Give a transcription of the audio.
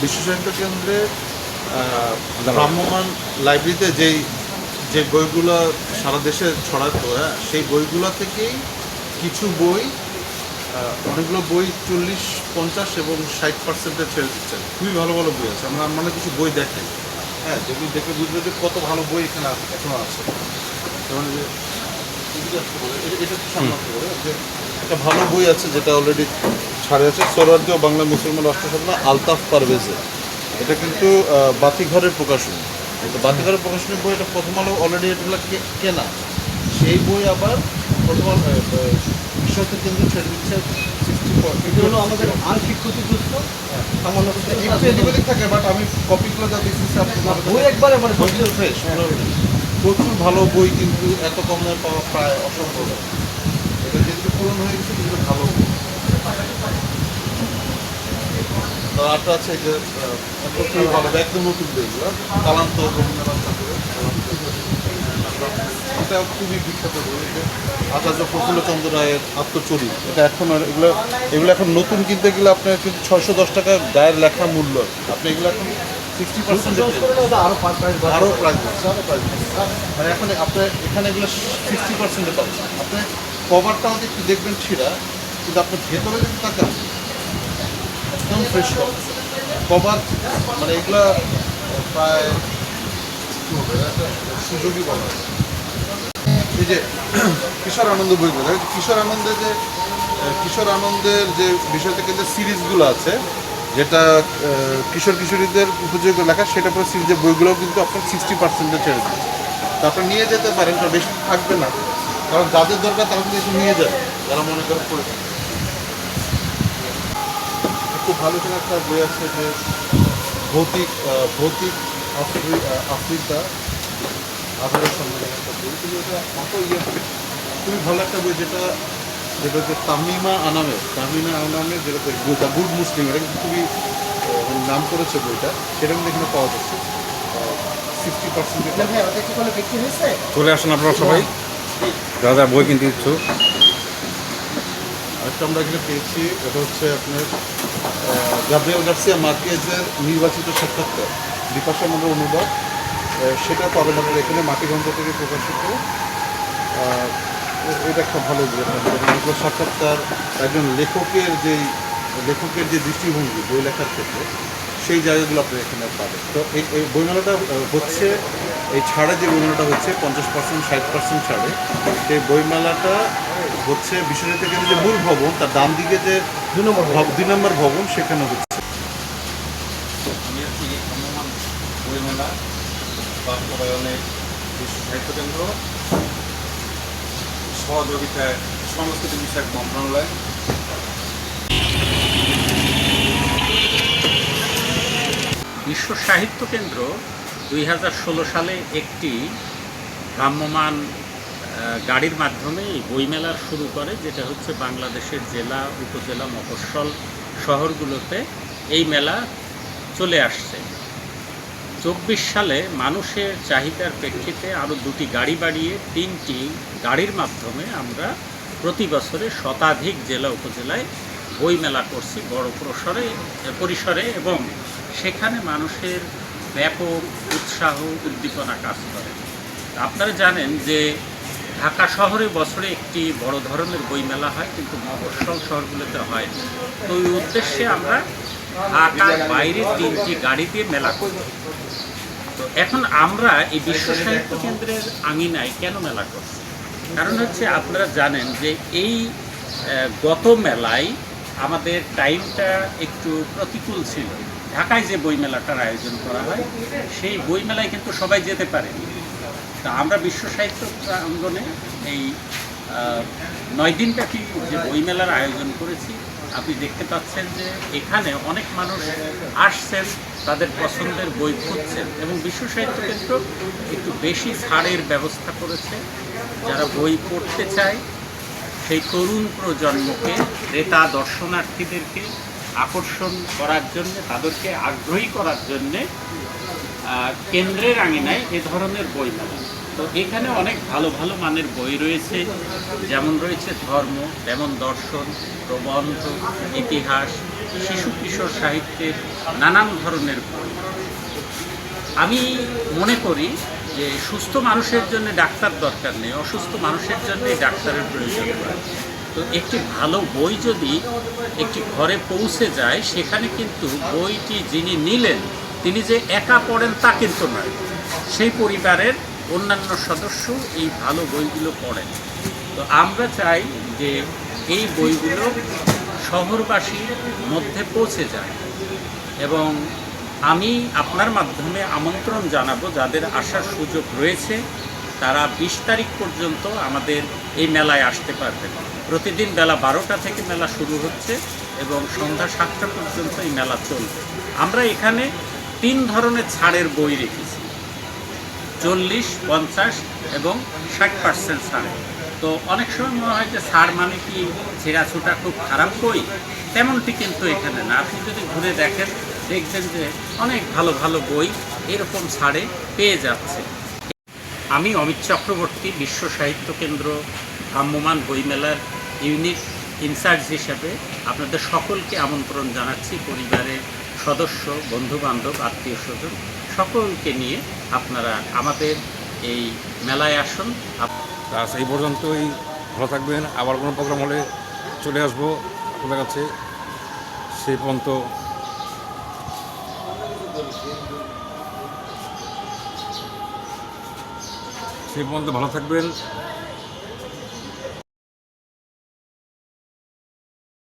বিশ্ব সাহিত্য কেন্দ্রে ভ্রাম্যমাণ লাইব্রেরিতে যে বইগুলো সারা দেশে ছড়াতো, সেই বইগুলো থেকেই কিছু বই, অনেকগুলো বই 40-50 এবং 60% ছেড়ে দিচ্ছেন। খুবই ভালো ভালো বই আছে। আমরা কিছু বই দেখাই, যেগুলো দেখে বুঝবে যে কত ভালো বই এখানে এখনো আছে। যেমন এটা যে একটা ভালো বই আছে যেটা অলরেডি ছাড়ে আছে, সোহরাওয়ার্দী ও বাংলা মুসলমান রাষ্ট্রসাধনা আলতাফ পারভেজের। এটা কিন্তু বাতিঘরের প্রকাশনী। বাতিঘরের প্রকাশনীর বই, এটা প্রথম আলো অলরেডি এগুলো কেনা। সেই বই আবার প্রথম আলো বিষয় কেন্দ্র ছেড়ে দিচ্ছে 60%। এগুলো আমাদের আংশিক ক্ষতিগ্রস্ত সামান্য থাকে, বাট আমি কপিগুলো যা দেখতেছি বই একবারে মানে ফ্রেশ। প্রচুর ভালো বই কিন্তু এত কম দামে পাওয়া প্রায় অসম্ভব। এটা যেহেতু পূরণ হয়ে গেছে কিন্তু ভালো বই। আরেকটা আছে যে খুবই ভালো, একদম নতুন বইগুলো, কালান্ত রবীন্দ্রনাথ ঠাকুরের। এটা খুবই বিখ্যাত বই, আচার্য প্রফুল্লচন্দ্র রায়ের আত্মচরিত। এটা এখন এগুলো এখন নতুন কিনতে গেলে আপনার কিন্তু 610 টাকা গায়ের লেখা মূল্য। আপনি এগুলো এখন 60% আরও প্রাইস দিচ্ছে, মানে এখন আপনার এখানে এগুলো 60% পাচ্ছেন। আপনি কভারটা হয়তো একটু দেখবেন ছিঁড়া, কিন্তু আপনার ভেতরে যদি তাকান একদম ফ্রেশ কভার, মানে এগুলা প্রায় সুযোগই বলা হয়। এই যে কিশোর আনন্দ বইগুলো, কিশোর আনন্দের যে বিষয় থেকে যে সিরিজগুলো আছে, যেটা কিশোর কিশোরীদের উপযোগী লেখা, সেটা পরে সিরিজের বইগুলোও কিন্তু আপনার 60% ছেড়ে দিচ্ছে। তা আপনি নিয়ে যেতে পারেন, কারণ বেশি থাকবে না, কারণ যাদের দরকার তারা কিন্তু এসে নিয়ে যাবে, যারা মনে করেন করে। খুব ভালো করে একটা বই আছে যে ভৌতিক আফ্রিকা আধারের সম্মেলন একটা বই, কিন্তু এটা খুবই ভালো একটা বই, যেটা হচ্ছে তামিমা আনামের যেটা দ্য গুড মুসলিম। এটা কিন্তু খুবই নাম করেছে বইটা, সেটা কিন্তু এখানে পাওয়া যাচ্ছে 60%। চলে আসেন আপনারা সবাই যারা বই কিনতে ইচ্ছুক। আরেকটা আমরা এখানে পেয়েছি, এটা হচ্ছে আপনার গাব্রিয়েল গার্সিয়া মার্কেজের নির্বাচিত সাক্ষাৎকার, বিপাশা মন্ডল অনুবাদ। সেটা পাবেন আপনার এখানে মাটিগঞ্জ থেকে প্রকাশিত। এটা একটা ভালো বই, সাক্ষাৎকার একজন লেখকের যে দৃষ্টিভঙ্গি বই লেখার ক্ষেত্রে, সেই জায়গাগুলো আপনি এখানে পাবেন। তো এই বইমেলাটা হচ্ছে, এই ছাড়ে যে বইমেলাটা হচ্ছে 50%, 60% ছাড়ে, সেই বইমেলাটা হচ্ছে বিশ্বজিৎ থেকে যে মূল ভবন, তার ডান দিকে যে 2 নম্বর ভবন, সেখানে হচ্ছে। বইমেলা বাস্তবায়নে বিশ্ব সাহিত্য কেন্দ্র সহযোগিতায় সংস্কৃতি বিষয়ক মন্ত্রণালয়। বিশ্ব সাহিত্য কেন্দ্র 2016 সালে একটি ভ্রাম্যমাণ গাড়ির মাধ্যমে এই বইমেলার শুরু করে, যেটা হচ্ছে বাংলাদেশের জেলা, উপজেলা, মফস্বল শহরগুলোতে এই মেলা চলে আসছে। 24 সালে মানুষের চাহিদার প্রেক্ষিতে আরও 2টি গাড়ি বাড়িয়ে 3টি গাড়ির মাধ্যমে আমরা প্রতি বছরে শতাধিক জেলা উপজেলায় বইমেলা করছি বড় পরিসরে, এবং সেখানে মানুষের ব্যাপক উৎসাহ উদ্দীপনা কাজ করে। আপনারা জানেন যে ঢাকা শহরে বছরে একটি বড় ধরনের বইমেলা হয়, কিন্তু মফস্বল শহরগুলোতে হয় না। তো এই উদ্দেশ্যে আমরা ঢাকার বাইরে 3টি গাড়ি দিয়ে মেলা করি। তো এখন আমরা এই বিশ্ব সাহিত্য কেন্দ্রের আঙিনায় কেন মেলা করছি? কারণ হচ্ছে আপনারা জানেন যে এই গত মেলায় আমাদের টাইমটা একটু প্রতিকূল ছিল। ঢাকায় যে বইমেলাটার আয়োজন করা হয়, সেই বইমেলায় কিন্তু সবাই যেতে পারেনি। তা আমরা বিশ্ব সাহিত্য প্রাঙ্গণে এই 9 দিনব্যাপী যে বইমেলার আয়োজন করেছি, আপনি দেখতে পাচ্ছেন যে এখানে অনেক মানুষ আসছেন, তাদের পছন্দের বই খুঁজছেন এবং বিশ্ব সাহিত্য কেন্দ্র একটু বেশি ছাড়ের ব্যবস্থা করেছে। যারা বই পড়তে চায় সেই তরুণ প্রজন্মকে, ক্রেতা দর্শনার্থীদেরকে আকর্ষণ করার জন্য, তাদেরকে আগ্রহী করার জন্যে কেন্দ্রের আঙিনায় এ ধরনের বই মেলা। তো এখানে অনেক ভালো ভালো মানের বই রয়েছে, যেমন রয়েছে ধর্ম, যেমন দর্শন, প্রবন্ধ, ইতিহাস, শিশু কিশোর সাহিত্যের নানান ধরনের বই। আমি মনে করি যে সুস্থ মানুষের জন্য ডাক্তার দরকার নেই, অসুস্থ মানুষের জন্যই ডাক্তারের প্রয়োজন হয়। তো একটি ভালো বই যদি একটি ঘরে পৌঁছে যায়, সেখানে কিন্তু বইটি যিনি নিলেন তিনি যে একা পড়েন তা কিন্তু নয়, সেই পরিবারের অন্যান্য সদস্য এই ভালো বইগুলো পড়েন। তো আমরা চাই যে এই বইগুলো শহরবাসীর মধ্যে পৌঁছে যায় এবং আমি আপনার মাধ্যমে আমন্ত্রণ জানাবো, যাদের আসার সুযোগ রয়েছে তারা 20 তারিখ পর্যন্ত আমাদের এই মেলায় আসতে পারবেন। প্রতিদিন বেলা 12টা থেকে মেলা শুরু হচ্ছে এবং সন্ধ্যা 7টা পর্যন্ত এই মেলা চলবে। আমরা এখানে 3 ধরনের ছাড়ের বই রেখেছি, 40, 50 এবং 60% ছাড়ে। তো অনেক সময় মনে হয় যে ছাড় মানে কি ছেঁড়াছুটা খুব খারাপ বই, তেমনটি কিন্তু এখানে না। আপনি যদি ঘুরে দেখেন দেখবেন যে অনেক ভালো ভালো বই এরকম ছাড়ে পেয়ে যাচ্ছে। আমি অমিত চক্রবর্তী, বিশ্ব সাহিত্য কেন্দ্র ভ্রাম্যমাণ বইমেলার ইউনিট ইনচার্জ হিসেবে আপনাদের সকলকে আমন্ত্রণ জানাচ্ছি। পরিবারের সদস্য, বন্ধুবান্ধব, আত্মীয় স্বজন সকলকে নিয়ে আপনারা আমাদের এই মেলায় আসুন। আজ এই পর্যন্তই, ভালো থাকবেন। আবার কোনো প্রোগ্রাম হলে চলে আসবো আপনাদের কাছে। সেই পর্যন্ত ভালো থাকবেন।